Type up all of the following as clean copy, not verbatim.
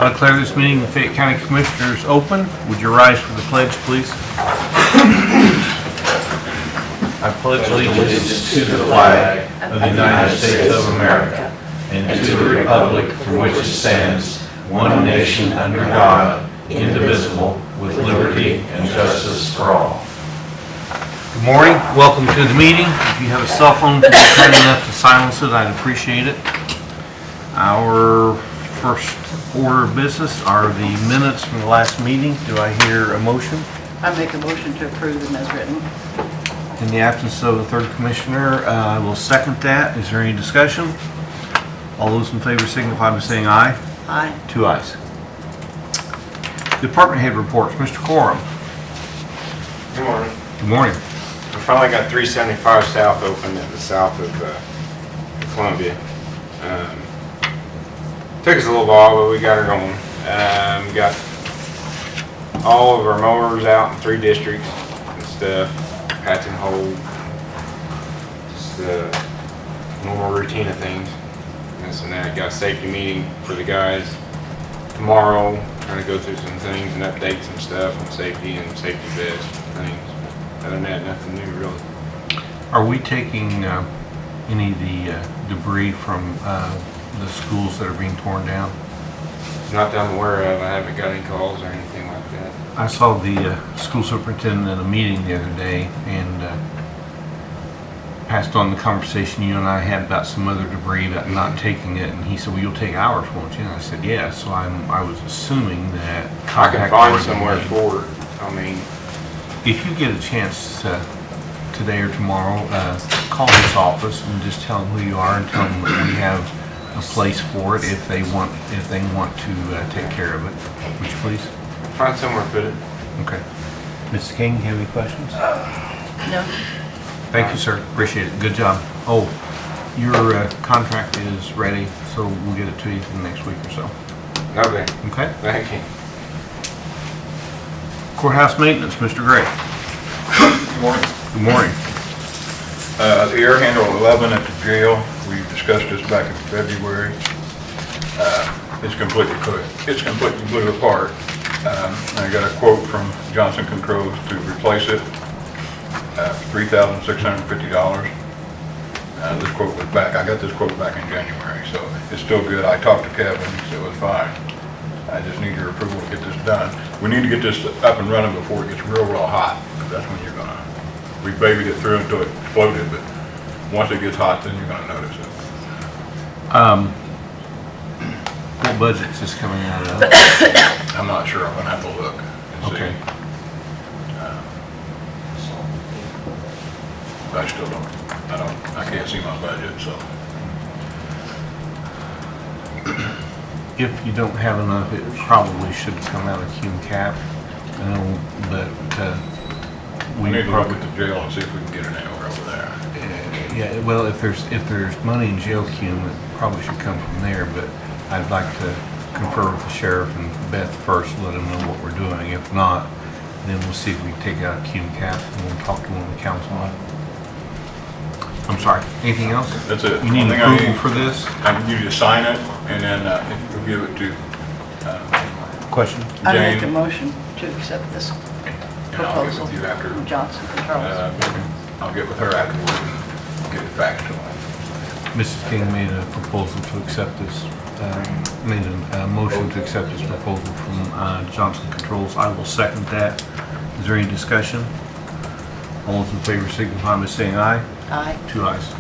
I declare this meeting of the Fayette County Commissioners open. Would you rise for the pledge, please? I pledge allegiance to the flag of the United States of America and to the republic for which it stands, one nation under God, indivisible, with liberty and justice for all. Good morning. Welcome to the meeting. If you have a cell phone, please be kind enough to silence it. I'd appreciate it. Our first order of business are the minutes from the last meeting. Do I hear a motion? I make a motion to approve them as written. In the absence of the third commissioner, I will second that. Is there any discussion? All those in favor signify by saying aye. Aye. 2 ayes. Department head reports. Mr. Corum. Good morning. Good morning. We finally got 375 South open at the south of Columbia. Took us a little while, but we got her going. We got all of our mowers out in 3 districts and stuff, patch and hold, just normal routine of things. This and that. Got a safety meeting for the guys tomorrow, trying to go through some things and update some stuff on safety and safety vests and things. Other than that, nothing new really. Are we taking any of the debris from the schools that are being torn down? Not that I'm aware of. I haven't got any calls or anything like that. I saw the school superintendent in a meeting the other day and passed on the conversation you and I had about some other debris about not taking it, and he said, well, you'll take ours, won't you? And I said, yeah. So I was assuming that I can find somewhere for it. I mean, if you get a chance today or tomorrow, call this office and just tell them who you are and tell them that we have a place for it if they want to take care of it. Would you please? find somewhere to put it. Okay. Mrs. King, do you have any questions? No. Thank you, sir. Appreciate it. Good job. Oh, your contract is ready, so we'll get it to you in the next week or so. Okay. Okay? Thank you. Courthouse maintenance, Mr. Gray. Good morning. Good morning. The air handle 11 at the jail, we discussed this back in February. It's completely blew apart. I got a quote from Johnson Controls to replace it, $3,650. This quote was back. I got this quote back in January, so it's still good. I talked to Kevin, he said it was fine. I just need your approval to get this done. We need to get this up and running before it gets real hot, because that's when we babied it through until it exploded, but once it gets hot, then you're gonna notice it. What budget is this coming out of? I'm not sure. I'm gonna have to look and see. Okay. I still I can't see my budget, so. If you don't have enough, it probably should come out of Cume Cap. But We need to look at the jail and see if we can get an hour over there. Yeah, well, if there's money in jail Cume, it probably should come from there, but I'd like to confer with the sheriff and Beth first, let them know what we're doing. If not, then we'll see if we can take it out of Cume Cap and we'll talk to one of the councilmen. I'm sorry, anything else? That's it. You need One thing I approval need- for this? I need you to sign it, and then we'll give it to Question? I make a Jane. motion to accept this And I'll get proposal with you after. from Johnson Controls. I'll get with her afterwards and get it faxed to her. Mrs. King made a proposal to accept this, made a motion to accept this proposal from Johnson Controls. I will second that. Is there any discussion? All those in favor signify by saying aye. Aye. 2 ayes.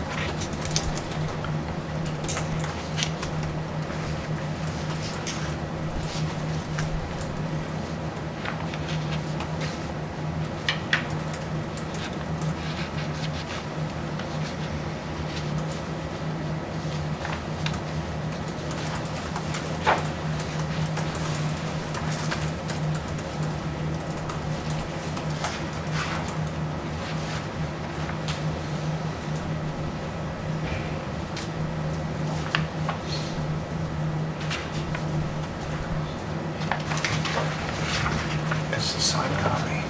It's the signed copy.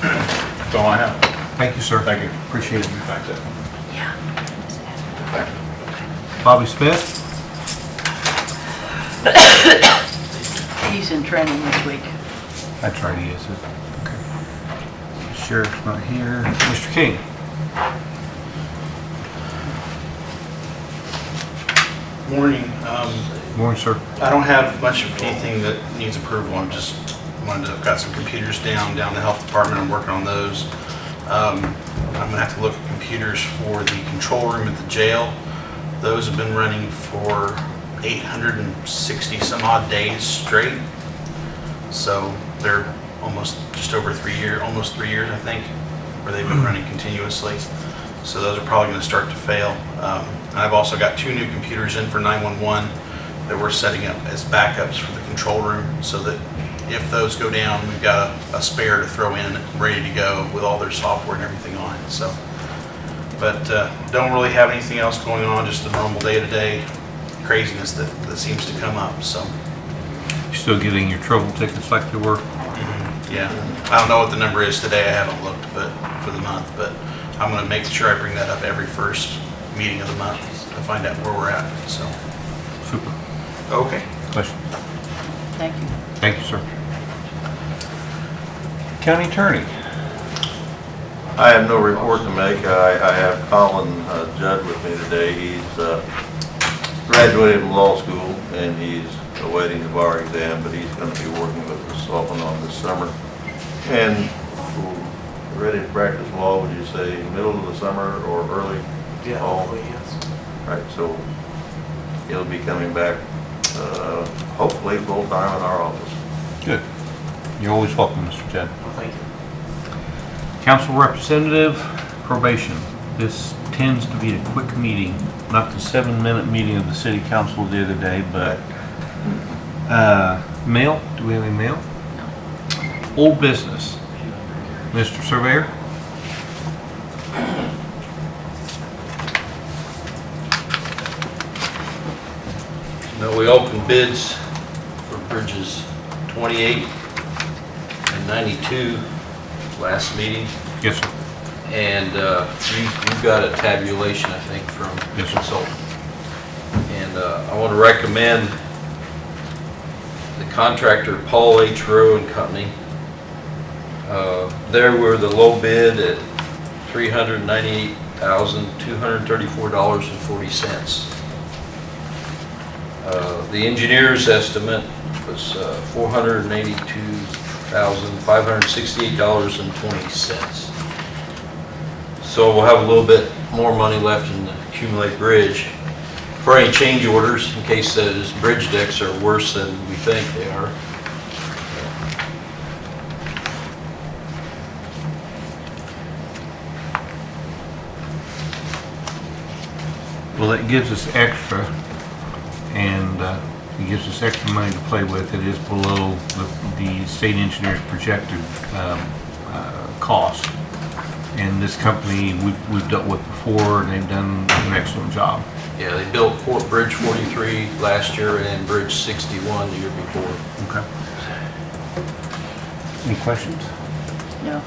That's all I have. Thank you, sir. Thank you. Appreciate it. Thanks, Ed. Yeah. Thank you. Bobby Smith? He's in training this week. That's right, he is. Okay. Sheriff's not here. Mr. King? Morning. Morning, sir. I don't have much of anything that needs approval. I've got some computers down the health department. I'm working on those. I'm gonna have to look at computers for the control room at the jail. Those have been running for 860 some odd days straight. So they're almost just over 3 years, almost 3 years, I think, where they've been running continuously. So those are probably going to start to fail. I've also got 2 new computers in for 911 that we're setting up as backups for the control room, so that if those go down, we've got a spare to throw in, ready to go with all their software and everything on it. So, but don't really have anything else going on, just the normal day-to-day craziness that seems to come up. So, You still getting your trouble tickets like they were? yeah, I don't know what the number is today. I haven't looked, but for the month, but I'm going to make sure I bring that up every first meeting of the month to find out where we're at. So, Super. okay. Questions? Thank you. Thank you, sir. County Attorney? I have no report to make. I have Colin Judd with me today. He's graduated from law school and he's awaiting the bar exam, but he's going to be working with us off and on this summer. And we're ready to practice law, would you say, middle of the summer or early fall? Yes. Right, so he'll be coming back, hopefully full-time in our office. Good. You're always welcome, Mr. Judd. Well, thank you. Council Representative, probation. This tends to be a quick meeting, not the 7-minute meeting of the City Council the other day, but mail? Do we have any mail? No. Old business. Mr. Surveyor? No, we opened bids for bridges 28 and 92 last meeting, Yes, sir. and you got a tabulation, I think, from the Yes, sir. consultant. And I want to recommend the contractor Paul H. Rowe and Company. There were the low bid at $398,234.40. The engineer's estimate was $482,568.20. So we'll have a little bit more money left in the accumulate bridge for any change orders in case those bridge decks are worse than we think they are. Well, that gives us extra, and it gives us extra money to play with. It is below the state engineer's projected cost. And this company we've dealt with before, and they've done an excellent job. Yeah, they built Bridge 43 last year and Bridge 61 the year before. Okay. Any questions? No.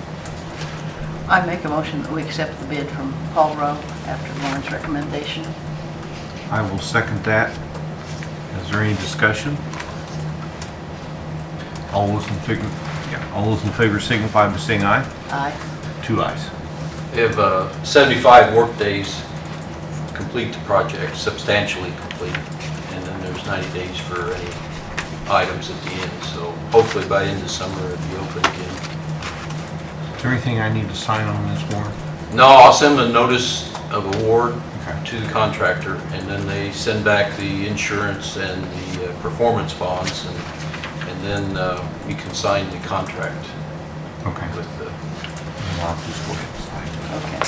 I make a motion that we accept the bid from Paul Rowe after Lauren's recommendation. I will second that. Is there any discussion? All those in favor signify by saying aye. Aye. 2 ayes. They have 75 work days to complete the project, substantially complete, and then there's 90 days for any items at the end. So hopefully by the end of summer it'll be open again. Is there anything I need to sign on this warrant? No, I'll send a notice of award Okay. to the contractor, and then they send back the insurance and the performance bonds, and then we can sign the contract Okay. with the... I'll just go ahead and sign. Okay.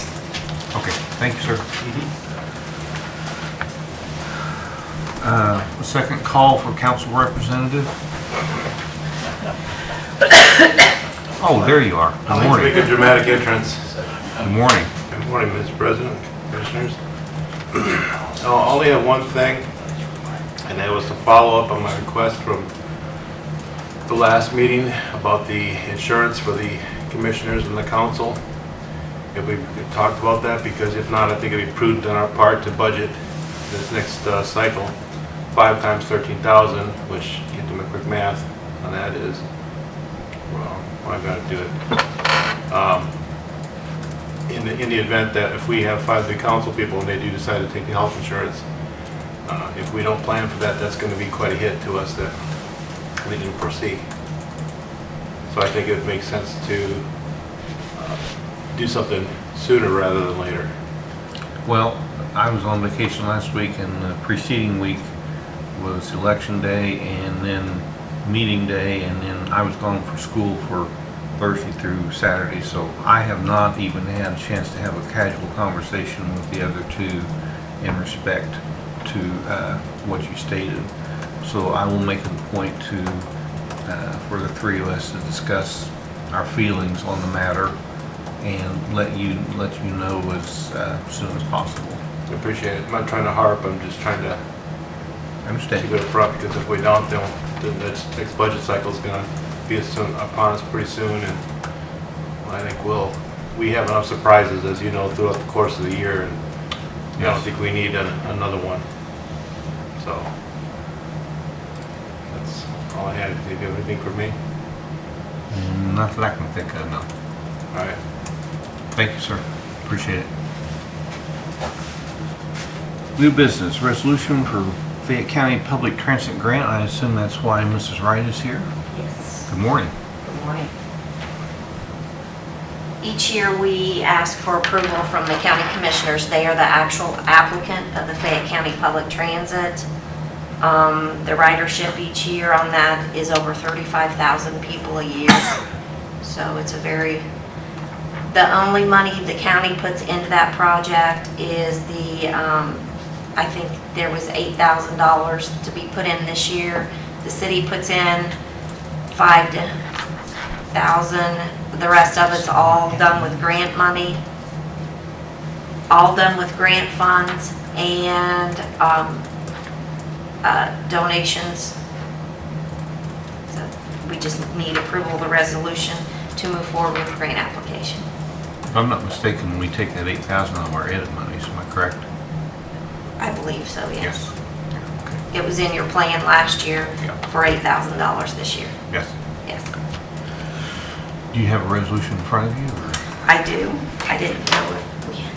Okay, thank you, sir. The second call for council representative. Oh, there you are. Good I'd like to morning. make a dramatic entrance. Good morning. Good morning, Mr. President, Commissioners. I only have one thing, and that was to follow up on my request from the last meeting about the insurance for the commissioners and the council. If we talked about that, because if not, I think it'd be prudent on our part to budget this next cycle 5 times 13,000, which, get to my quick math, on that is, well, why I'm gonna do it. In the event that if we have 5 big council people and they do decide to take the health insurance, if we don't plan for that, that's gonna be quite a hit to us that we didn't foresee. So I think it makes sense to do something sooner rather than later. Well, I was on vacation last week, and the preceding week was election day, and then meeting day, and then I was gone for school for Thursday through Saturday, so I have not even had a chance to have a casual conversation with the other two in respect to what you stated. So I will make it a point to, for the three of us to discuss our feelings on the matter and let you know as soon as possible. I appreciate it. I'm not trying to harp, I'm just trying to I keep understand. it up front, because if we don't, then the next budget cycle is gonna be upon us pretty soon, and I think we have enough surprises, as you know, throughout the course of the year, and I don't Yes. think we need another one. So, that's all I had. Do you have anything for me? Not that I can think of, no. All right. Thank you, sir. Appreciate it. New business, resolution for Fayette County Public Transit Grant. I assume that's why Mrs. Wright is here. Yes, Good morning. good morning. Each year, we ask for approval from the county commissioners. They are the actual applicant of the Fayette County Public Transit. The ridership each year on that is over 35,000 people a year. So it's the only money the county puts into that project is I think there was $8,000 to be put in this year. The city puts in $5,000. The rest of it's all done with grant money, all done with grant funds and donations. So we just need approval of the resolution to move forward with the grant application. If I'm not mistaken, we take that 8,000 out of our edit monies, am I correct? I believe so, yes. Okay. It was in your plan last year Yeah. for $8,000 this year. Yes. Yes, Do you have a resolution in front of you? Or? I do. I didn't know if we had.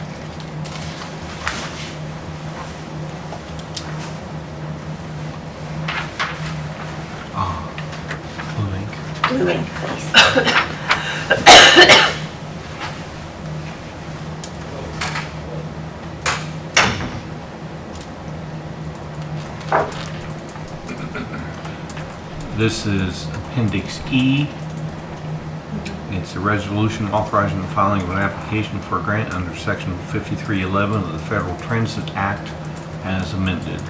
Blue ink. Blue ink, please. This is Appendix E. It's a resolution authorizing the filing of an application for a grant under Section 5311 of the Federal Transit Act as amended,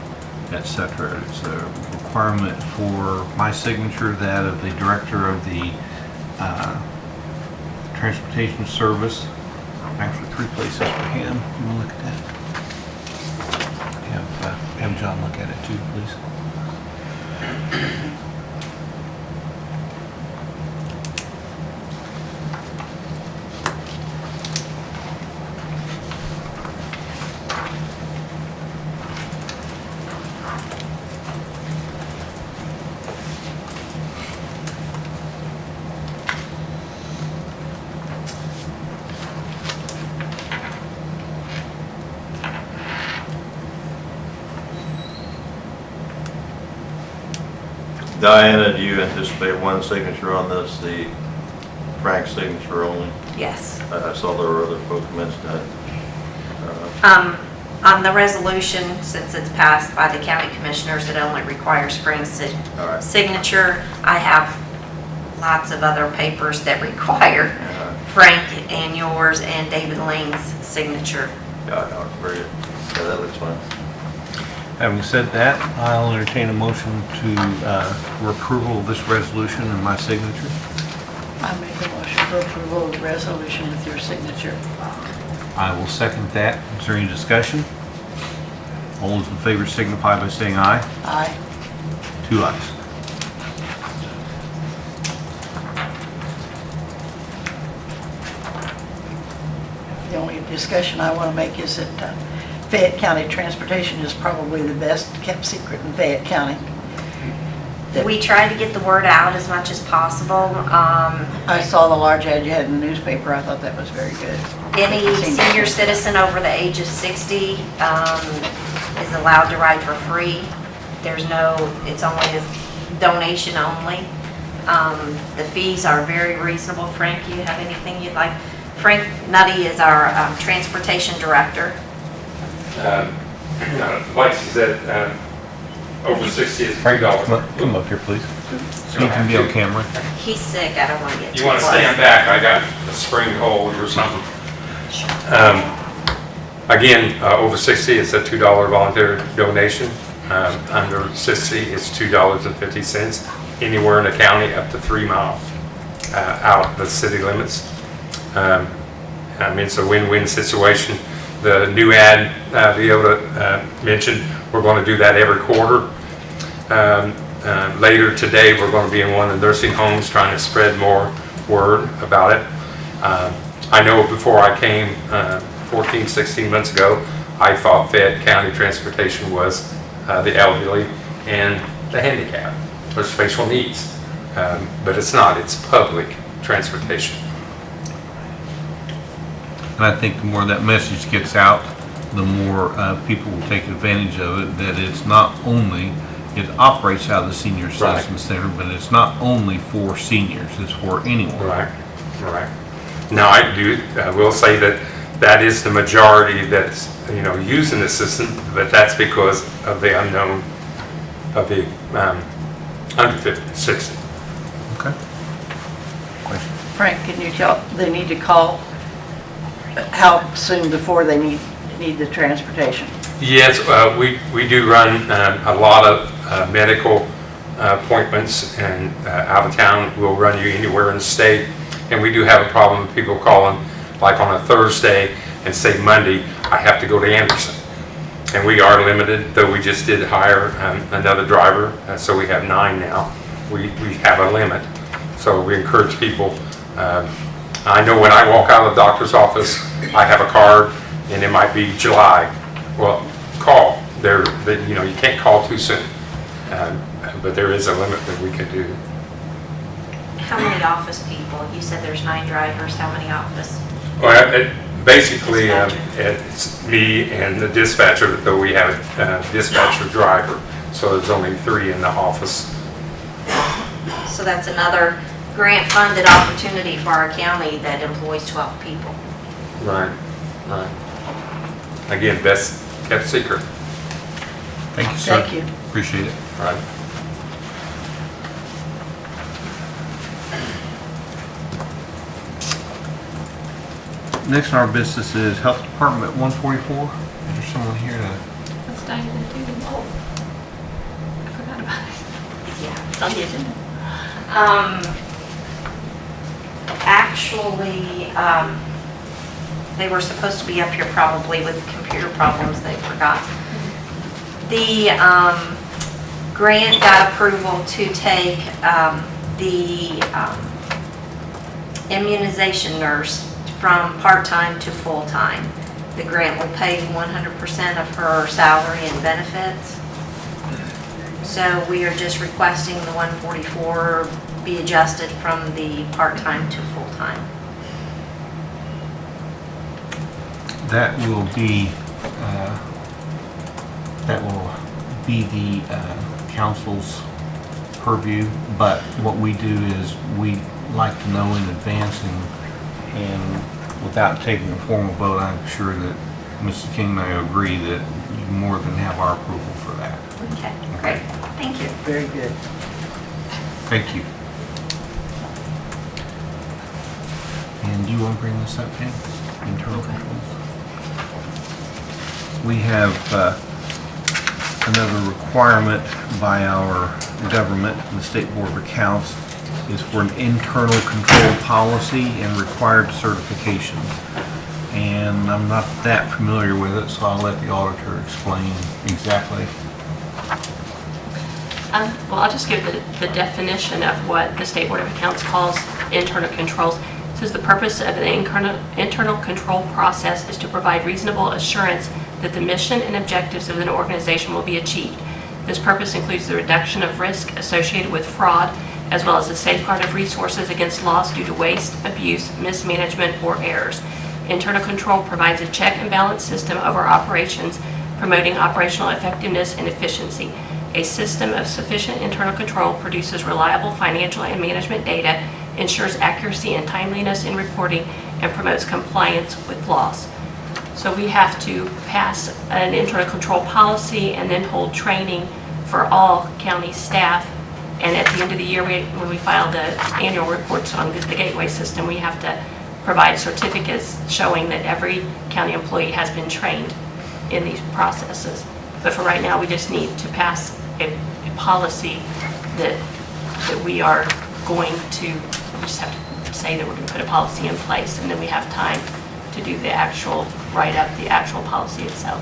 etc. It's a requirement for my signature, that of the Director of the Transportation Service. Actually, 3 places for him. You want to look at that? Have John look at it too, please. Diana, do you anticipate one signature on this, the Frank's signature only? Yes. I saw there were other folks mentioned that. On the resolution, since it's passed by the county commissioners, it only requires Frank's All right. signature. I have lots of other papers that require Frank and yours and David Lane's signature. Yeah, no, it's very good. Yeah, that looks fine. Having said that, I'll entertain a motion for approval of this resolution and my signature. I make a motion for approval of the resolution with your signature. I will second that. Is there any discussion? All those in favor signify by saying aye. Aye. 2 ayes. The only discussion I want to make is that Fayette County Transportation is probably the best kept secret in Fayette County. that We try to get the word out as much as possible. I saw the large ad you had in the newspaper. I thought that was very good. Any senior citizen over the age of 60 is allowed to ride for free. It's only a donation only. The fees are very reasonable. Frank, you have anything you'd like? Frank Nutty is our transportation director. Like she said, over 60 is $3. Come up here, please. So you can be on camera. He's sick, I don't want to get too You want to close. stand back, I got a spring cold or something. Again, over 60, it's a $2 voluntary donation. Under 60, it's $2.50. Anywhere in the county up to 3 miles out of the city limits. It's a win-win situation. The new ad Leota mentioned, we're going to do that every quarter. Later today, we're going to be in one of the nursing homes trying to spread more word about it. I know before I came 14, 16 months ago, I thought Fayette County Transportation was the elderly and the handicapped or special needs. But it's not, it's public transportation. And I think the more that message gets out, the more people will take advantage of it, that it's not only, it operates out of the senior citizen center, but it's not only for seniors, it's for anyone. Right. Now, I will say that that is the majority that's, using the system, but that's because of the unknown of the under 50, 60. Okay. Frank, can you tell, they need to call how soon before they need the transportation? Yes, we do run a lot of medical appointments, and out of town, we'll run you anywhere in the state. And we do have a problem with people calling, like on a Thursday, and say Monday, I have to go to Anderson. And we are limited, though we just did hire another driver, so we have 9 now. We have a limit, so we encourage people. I know when I walk out of the doctor's office, I have a card, and it might be July. Well, call. You can't call too soon, but there is a limit that we can do. How many office people? You said there's 9 drivers. How many office? Well, basically, it's me and the dispatcher, though we have a dispatcher driver, so there's only 3 in the office. So that's another grant-funded opportunity for our county that employs 12 people. Right. Again, best kept secret. Thank you, sir. Thank you. Appreciate it. Right. Next on our business is Health Department 144. Is there someone here to? That's Diana Dugan. Oh, I forgot about it. Yeah. It's on the agenda. Actually, they were supposed to be up here probably with computer problems, they forgot. The grant got approval to take the immunization nurse from part-time to full-time. The grant will pay 100% of her salary and benefits. So we are just requesting the 144 be adjusted from the part-time to full-time. That will be the council's purview, but what we do is we like to know in advance, and without taking a formal vote, I'm sure that Mrs. King and I agree that you more than have our approval for that. Okay, great. Thank you. Very good. Thank you. And do you want to bring this up, Ken? Internal controls. We have another requirement by our government, the State Board of Accounts, is for an internal control policy and required certification. And I'm not that familiar with it, so I'll let the auditor explain exactly. Well, I'll just give the definition of what the State Board of Accounts calls internal controls. It says the purpose of the internal control process is to provide reasonable assurance that the mission and objectives of an organization will be achieved. This purpose includes the reduction of risk associated with fraud, as well as the safeguard of resources against loss due to waste, abuse, mismanagement, or errors. Internal control provides a check and balance system of our operations, promoting operational effectiveness and efficiency. A system of sufficient internal control produces reliable financial and management data, ensures accuracy and timeliness in reporting, and promotes compliance with laws. So we have to pass an internal control policy and then hold training for all county staff. And at the end of the year, when we file the annual reports on the gateway system, we have to provide certificates showing that every county employee has been trained in these processes. But for right now, we just need to pass a policy that we are going to, we just have to say that we're going to put a policy in place, and then we have time to do the actual, write up the actual policy itself.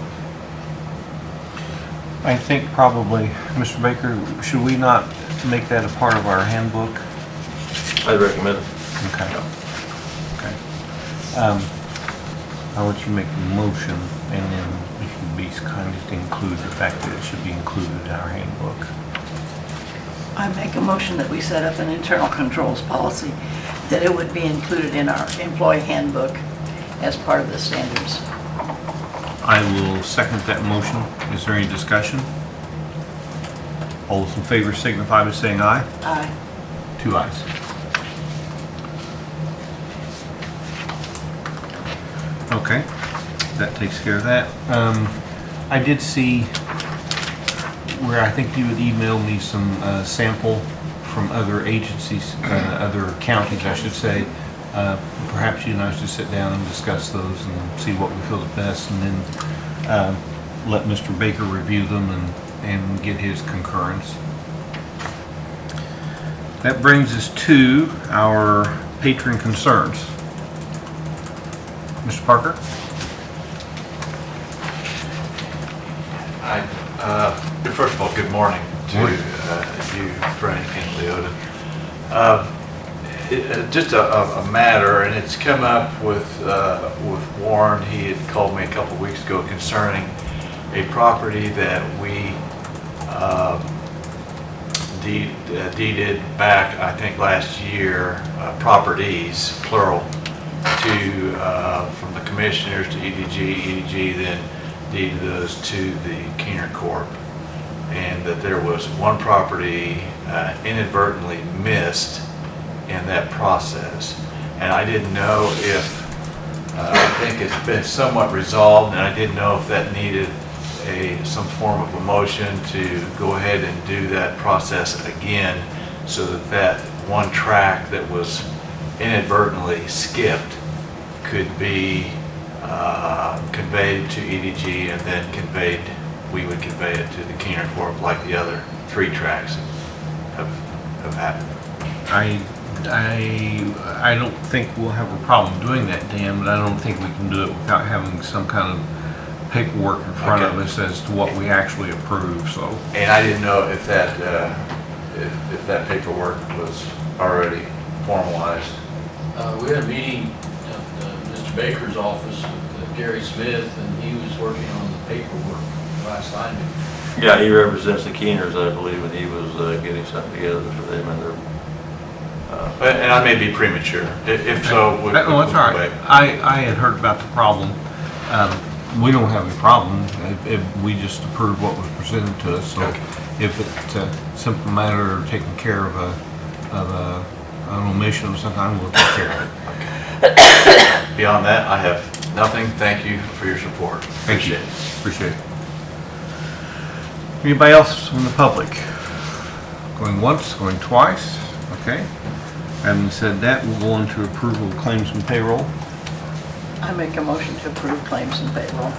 I think probably, Mr. Baker, should we not make that a part of our handbook? I'd recommend it. Okay. Okay. I'll let you make the motion, and then if you'd be kind to include the fact that it should be included in our handbook. I make a motion that we set up an internal controls policy, that it would be included in our employee handbook as part of the standards. I will second that motion. Is there any discussion? All those in favor signify by saying aye. Aye. 2 ayes. Okay, that takes care of that. I did see where I think you would email me some sample from other agencies, other counties, I should say. Perhaps you and I should sit down and discuss those and see what we feel is best, and then let Mr. Baker review them and get his concurrence. That brings us to our patron concerns. Mr. Parker? First of all, good morning to you, Frank and Leota. Just a matter, and it's come up with Warren. He had called me a couple weeks ago concerning a property that we deeded back, I think last year, properties, plural, to from the commissioners to EDG. EDG then deeded those to the Keener Corp. And that there was one property inadvertently missed in that process. And I didn't know if, I think it's been somewhat resolved, and I didn't know if that needed some form of a motion to go ahead and do that process again, so that that one track that was inadvertently skipped could be conveyed to EDG, and then we would convey it to the Keener Corp like the other 3 tracks have happened. I don't think we'll have a problem doing that, Dan, but I don't think we can do it without having some kind of paperwork in front of us as to what we actually approve, so. And I didn't know if that paperwork was already formalized. We had a meeting at Mr. Baker's office with Gary Smith, and he was working on the paperwork last I knew. Yeah, he represents the Keeners, I believe, and he was getting something together for them and their. And I may be premature. If so, No, that's all right. I had heard about the problem. We don't have a problem if we just approve what was presented to us. So if it's a simple matter of taking care of an omission of some kind, we'll take care of it. Beyond that, I have nothing. Thank you for your support. Thank you. Appreciate it. Anybody else from the public? Going once, going twice? Okay. Having said that, we'll go on to approval of claims and payroll. I make a motion to approve claims and payroll.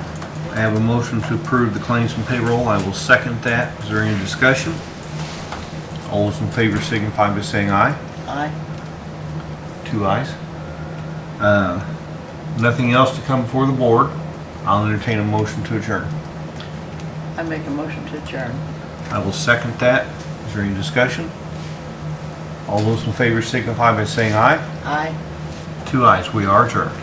I have a motion to approve the claims and payroll. I will second that. Is there any discussion? All those in favor signify by saying aye. Aye. 2 ayes. Nothing else to come before the board. I'll entertain a motion to adjourn. I make a motion to adjourn. I will second that. Is there any discussion? All those in favor signify by saying aye. Aye. 2 ayes. We are adjourned.